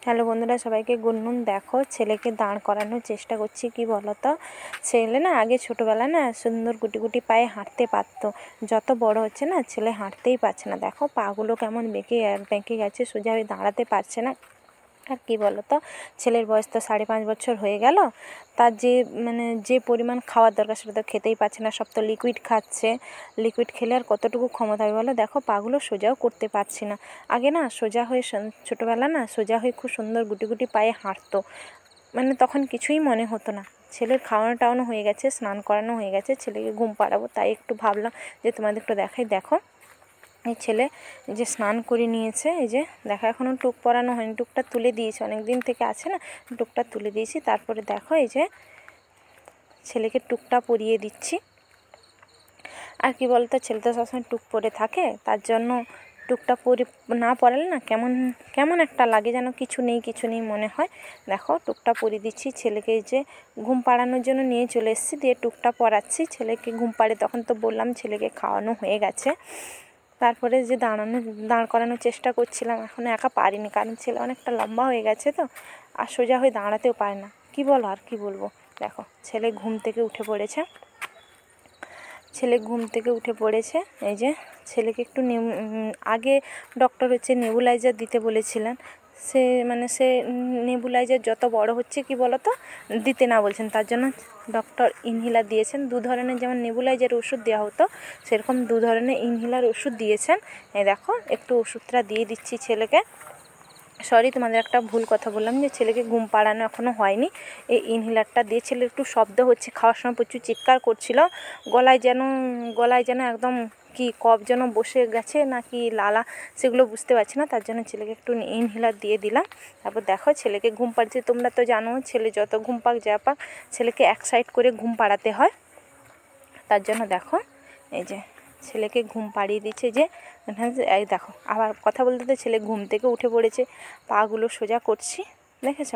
Hello বন্ধুরা, সবাইকে good নুন। দেখো ছেলেকে দাঁড় করানোর চেষ্টা করছি। কি বলো তো, ছেলে না আগে ছোটোবেলা না সুন্দর গুটি গুটি পায়ে হাঁটতে পারতো। যত বড় হচ্ছে না ছেলে হাঁটতেই পারছে না। দেখো পাগুলো কেমন বেঁকে গেছে, সোজা হয়ে দাঁড়াতে পারছে না। আর কি বলো তো, ছেলের বয়স তো 5.5 বছর হয়ে গেল। তার যে পরিমাণ খাওয়ার দরকার সেটা তো খেতেই পারছে না, সব তো লিকুইড খাচ্ছে। লিকুইড খেলে আর কতটুকু ক্ষমতা হবে বলো। দেখো পাগুলো সোজাও করতে পারছি না। আগে না সোজা হয়ে ছোটোবেলা না সোজা হয়ে খুব সুন্দর গুটি গুটি পায়ে হাঁটতো, তখন কিছুই মনে হতো না। ছেলের খাওয়ানো টাওয়ানো হয়ে গেছে, স্নান করানো হয়ে গেছে, ছেলেকে ঘুম পাড়াবো, তাই একটু ভাবলাম যে তোমাদের একটু দেখাই। দেখো এই ছেলে যে স্নান করে নিয়েছে, এই যে দেখো এখনও টুক পরানো হয়নি, টুকটা তুলে দিয়েছি, অনেক দিন থেকে আছে না, টুকটা তুলে দিয়েছি। তারপরে দেখো এই যে ছেলেকে টুকটা পরিয়ে দিচ্ছি। আর কি বলতো, ছেলে তো সবসময় টুক পরে থাকে, তার জন্য টুকটা না পরালে না কেমন কেমন একটা লাগে, যেন কিছু নেই মনে হয়। দেখো টুকটা পরিয়ে দিচ্ছি ছেলেকে। এই যে ঘুম পাড়ানোর জন্য নিয়ে চলে এসেছি, দিয়ে টুকটা পরাচ্ছি ছেলেকে ঘুম পাড়ে। তখন তো বললাম ছেলেকে খাওয়ানো হয়ে গেছে। তারপরে যে দাঁড় করানোর চেষ্টা করছিলাম, এখনও একা পারিনি, কারণ ছেলে অনেকটা লম্বা হয়ে গেছে তো, আর সোজা হয়ে দাঁড়াতেও পারে না। কি বলো, আর কি বলবো। দেখো ছেলে ঘুম থেকে উঠে পড়েছে। এই যে ছেলেকে একটু আগে ডক্টর নেবুলাইজার দিতে বলেছিলেন। সে নেবুলাইজার যত বড় হচ্ছে কি বলো তো দিতে না বলছেন, তার জন্য ডক্টর ইনহেলার দিয়েছেন। 2 ধরনের, যেমন নেবুলাইজার ওষুধ দেওয়া হতো সেরকম 2 ধরনের ইনহেলার ওষুধ দিয়েছেন। এই দেখো একটু ওষুধটা দিয়ে দিচ্ছি ছেলেকে। সরি, তোমাদের একটা ভুল কথা বললাম, যে ছেলেকে ঘুম পাড়ানো এখনও হয়নি। এই ইনহেলারটা দিয়ে ছেলের একটু শব্দ হচ্ছে, খাওয়ার সময় প্রচুর চিৎকার করছিল, গলায় যেন একদম কি কফ যেন বসে গেছে নাকি লালা, সেগুলো বুঝতে পারছি না, তার জন্য ছেলেকে একটু ইনহেলার দিয়ে দিলাম। তারপর দেখো ছেলেকে ঘুম পাড়ছে। তোমরা তো জানো ছেলে যত ঘুম পাক যা পাক ছেলেকে এক সাইড করে ঘুম পাড়াতে হয়, তার জন্য দেখো এই যে ছেলেকে ঘুম পাড়িয়ে দিচ্ছে। যে এই দেখো আবার কথা বলতে ছেলে ঘুম থেকে উঠে পড়েছে, পাগুলো সোজা করছি, দেখেছ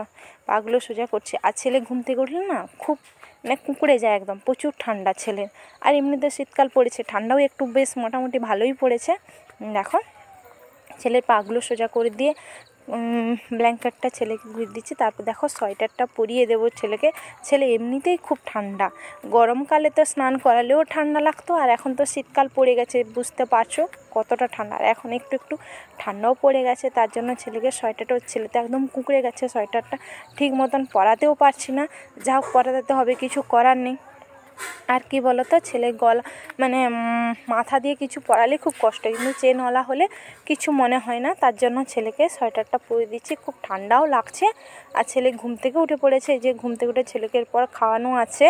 পাগুলো সোজা করছি। আর ছেলে ঘুম থেকে উঠলে না খুব কুঁকড়ে যায় একদম, প্রচুর ঠান্ডা ছেলের। আর এমনিতে শীতকাল পড়েছে, ঠান্ডাও একটু বেশ মোটামুটি ভালোই পড়েছে। দেখো ছেলের পাগুলো সোজা করে দিয়ে ব্ল্যাঙ্কেটটা ছেলেকে গুঁজে দিচ্ছি। তারপর দেখো সোয়েটারটা পরিয়ে দেবো ছেলেকে। ছেলে এমনিতেই খুব ঠান্ডা, গরমকালে তো স্নান করালেও ঠান্ডা লাগতো, আর এখন তো শীতকাল পড়ে গেছে, বুঝতে পারছো কতটা ঠান্ডা। আর এখন একটু একটু ঠান্ডাও পড়ে গেছে, তার জন্য ছেলেকে ছেলে তো একদম কুঁকড়ে গেছে, সোয়েটারটা ঠিক মতন পরাতেও পারছি না। যা হোক পরাতে হবে, কিছু করার নেই। আর কি বলো তো, ছেলে গলা মাথা দিয়ে কিছু পরালে খুব কষ্ট, কিন্তু চেনওয়ালা হলে কিছু মনে হয় না, তার জন্য ছেলেকে সোয়েটারটা পরিয়ে দিচ্ছি। খুব ঠান্ডাও লাগছে। আর ছেলে ঘুম থেকে উঠে পড়েছে, এই যে ঘুম থেকে উঠে ছেলেকে এরপর খাওয়ানো আছে,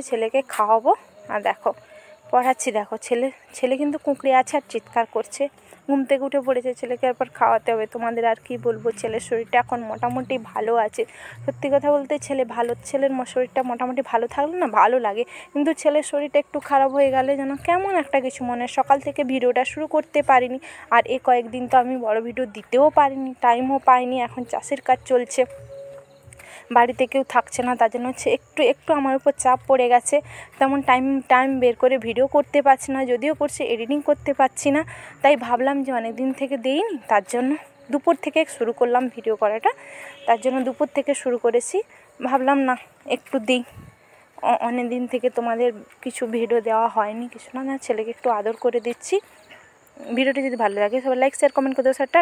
ছেলেকে খাওয়াবো। আর দেখো পড়াচ্ছি। দেখো ছেলে কিন্তু কুঁকড়ে আছে আর চিৎকার করছে, ঘুম থেকে উঠে পড়েছে, ছেলেকে এরপর খাওয়াতে হবে। তোমাদের আর কি বলবো, ছেলের শরীরটা এখন মোটামুটি ভালো আছে। সত্যি কথা বলতে ছেলের শরীরটা মোটামুটি ভালো থাকলে না ভালো লাগে, কিন্তু ছেলের শরীরটা একটু খারাপ হয়ে গেলে যেন কেমন একটা কিছু মনে। সকাল থেকে ভিডিওটা শুরু করতে পারিনি, আর কয়েকদিন তো আমি বড় ভিডিও দিতেও পারিনি, টাইমও পাইনি। এখন চাষের কাজ চলছে, বাড়িতে কেউ থাকছে না, তার জন্য একটু আমার উপর চাপ পড়ে গেছে। তেমন টাইম বের করে ভিডিও করতে পারছি না, যদিও করছি এডিটিং করতে পারছি না। তাই ভাবলাম যে অনেক দিন থেকে দেইনি, তার জন্য দুপুর থেকে শুরু করলাম ভিডিও করাটা, তার জন্য দুপুর থেকে শুরু করেছি। ভাবলাম না একটু দিই, অনেক দিন থেকে তোমাদের কিছু ভিডিও দেওয়া হয়নি, কিছু না, ছেলেকে একটু আদর করে দিচ্ছি। ভিডিওটি যদি ভালো লাগে সবাই লাইক শেয়ার কমেন্ট করে দেবো। টাটা।